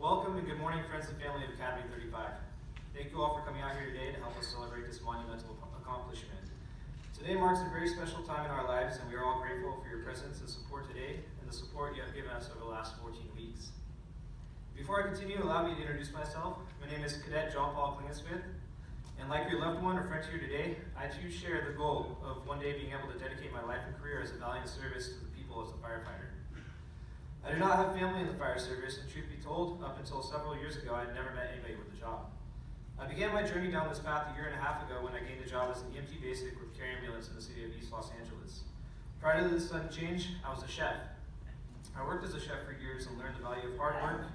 Welcome and good morning, friends and family of Academy 35. Thank you all for coming out here today to help us celebrate this monumental accomplishment. Today marks a very special time in our lives, and we are all grateful for your presence and support today and the support you have given us over the last 14 weeks. Before I continue, allow me to introduce myself. My name is Cadet John-Paul Klingensmith, and like your loved one or friend here today, I too share the goal of one day being able to dedicate my life and career as a valiant service to the people as a firefighter. I do not have family in the fire service, and truth be told, up until several years ago, I had never met anybody with a job. I began my journey down this path a year and a half ago when I gained a job as an EMT basic with care ambulance in the city of East Los Angeles. Prior to this sudden change, I was a chef. I worked as a chef for years and learned the value of hard work,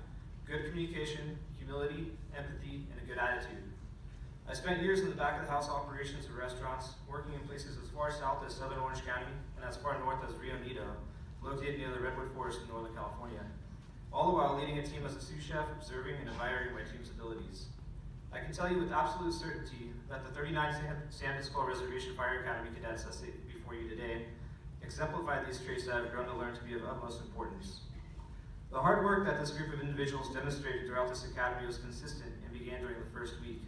good communication, humility, empathy, and a good attitude. I spent years in the back of the house operations of restaurants, working in places as far south as Southern Orange County and as far north as Rio Nido, located near the Redwood Forest in Northern California, all the while leading a team as a sous chef, observing and admiring my team's abilities. I can tell you with absolute certainty that the 39 San Pasqual Reservation Fire Academy cadets that sit before you today exemplify these traits that I've grown to learn to be of utmost importance. The hard work that this group of individuals demonstrated throughout this academy was consistent and began during the first week.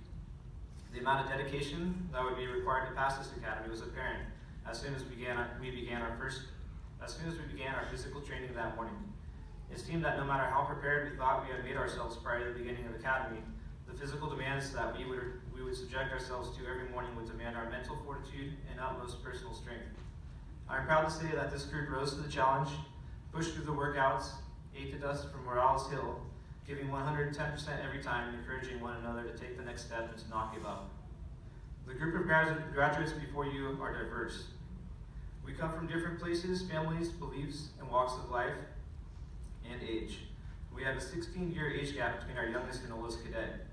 The amount of dedication that would be required to pass this academy was apparent as soon as we began our physical training that morning. It seemed that no matter how prepared we thought we had made ourselves prior to the beginning of the academy, the physical demands that we would subject ourselves to every morning would demand our mental fortitude and utmost personal strength. I'm proud to say that this group rose to the challenge, pushed through the workouts, ate the dust from Morales Hill, giving 110% every time and encouraging one another to take the next step and to not give up. The group of graduates before you are diverse. We come from different places, families, beliefs, and walks of life and age. We have a 16-year age gap between our youngest and oldest cadet.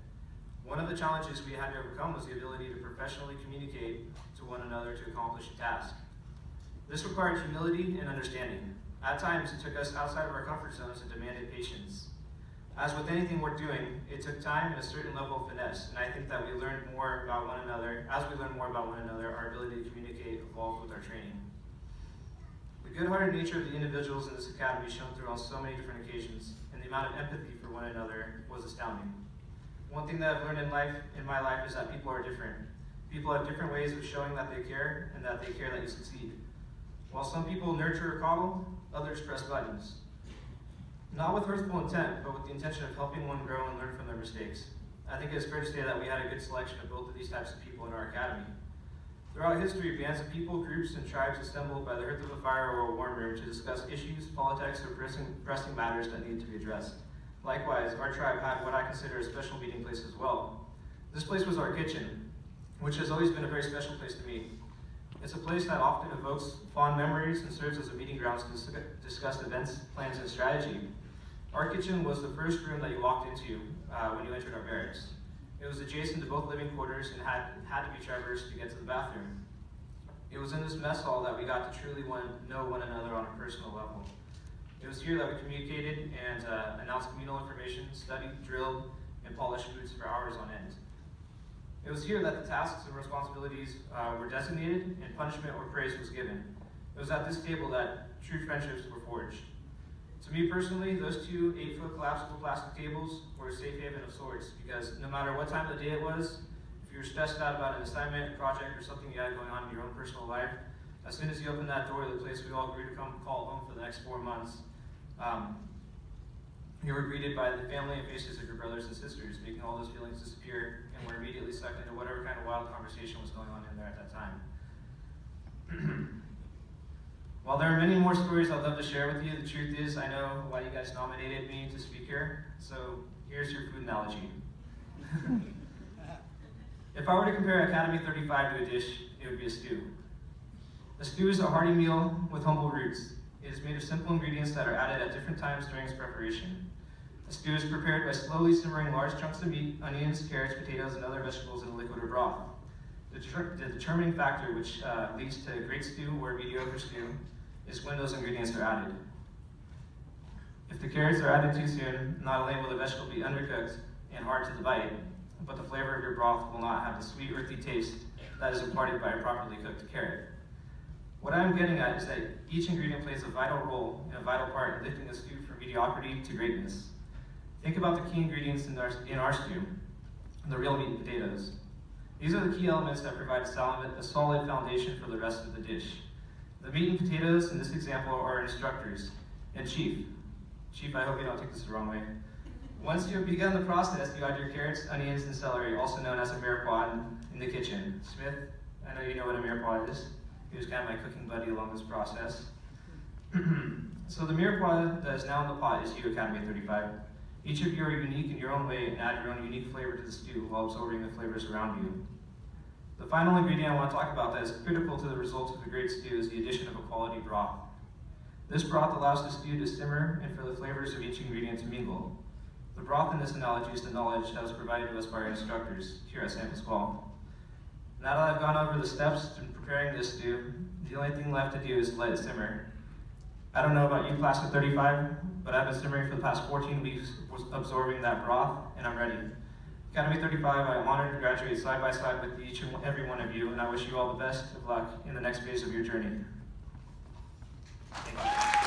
One of the challenges we had to overcome was the ability to professionally communicate to one another to accomplish a task. This required humility and understanding. At times, it took us outside of our comfort zones and demanded patience. As with anything we're doing, it took time and a certain level of finesse, and I think that we learned more about one another. As we learned more about one another, our ability to communicate evolved with our training. The good-hearted nature of the individuals in this academy shone through on so many different occasions, and the amount of empathy for one another was astounding. One thing that I've learned in my life is that people are different. People have different ways of showing that they care and that they care that you succeed. While some people nurture or coddle, others press buttons. Not with hurtful intent, but with the intention of helping one grow and learn from their mistakes. I think it is fair to say that we had a good selection of both of these types of people in our academy. Throughout history, bands of people, groups, and tribes assembled by the hearth of a fire or a warm room to discuss issues, politics, or pressing matters that need to be addressed. Likewise, our tribe had what I consider a special meeting place as well. This place was our kitchen, which has always been a very special place to me. It's a place that often evokes fond memories and serves as a meeting ground to discuss events, plans, and strategy. Our kitchen was the first room that you walked into when you entered our barracks. It was adjacent to both living quarters and had to be traversed to get to the bathroom. It was in this mess hall that we got to truly know one another on a personal level. It was here that we communicated and announced communal information, studied, drilled, and polished boots for hours on end. It was here that the tasks and responsibilities were designated and punishment or praise was given. It was at this table that true friendships were forged. To me personally, those two 8-foot collapsible plastic tables were a safe haven of sorts because no matter what time of the day it was, if you were stressed out about an assignment, a project, or something you had going on in your own personal life, as soon as you opened that door to the place we all agreed to come call home for the next 4 months, you were greeted by the family and faces of your brothers and sisters, making all those feelings disappear, and were immediately sucked into whatever kind of wild conversation was going on in there at that time. While there are many more stories I'd love to share with you, the truth is I know why you guys nominated me to speak here, so here's your food analogy. If I were to compare Academy 35 to a dish, it would be a stew. A stew is a hearty meal with humble roots. It is made of simple ingredients that are added at different times during its preparation. A stew is prepared by slowly simmering large chunks of meat, onions, carrots, potatoes, and other vegetables in a liquid or broth. The determining factor which leads to a great stew or a mediocre stew is when those ingredients are added. If the carrots are added too soon, not only will the vegetable be undercooked and hard to the bite, but the flavor of your broth will not have the sweet, earthy taste that is imparted by a properly cooked carrot. What I'm getting at is that each ingredient plays a vital role and a vital part in lifting a stew from mediocrity to greatness. Think about the key ingredients in our stew, the real meat and potatoes. These are the key elements that provide a solid foundation for the rest of the dish. The meat and potatoes in this example are our instructors. And Chief, I hope you don't take this the wrong way. Once you have begun the process, you add your carrots, onions, and celery, also known as a mirepoix, in the kitchen. Smith, I know you know what a mirepoix is. He was kind of my cooking buddy along this process. So the mirepoix that is now in the pot is you, Academy 35. Each of you are unique in your own way and add your own unique flavor to the stew while absorbing the flavors around you. The final ingredient I want to talk about that is critical to the results of a great stew is the addition of a quality broth. This broth allows the stew to simmer and for the flavors of each ingredient to mingle. The broth in this analogy is the knowledge that was provided to us by our instructors here at San Pasqual. Now that I've gone over the steps to preparing this stew, the only thing left to do is let it simmer. I don't know about you, class of 35, but I've been simmering for the past 14 weeks, absorbing that broth, and I'm ready. Academy 35, I am honored to graduate side by side with each and every one of you, and I wish you all the best of luck in the next phase of your journey. Thank you.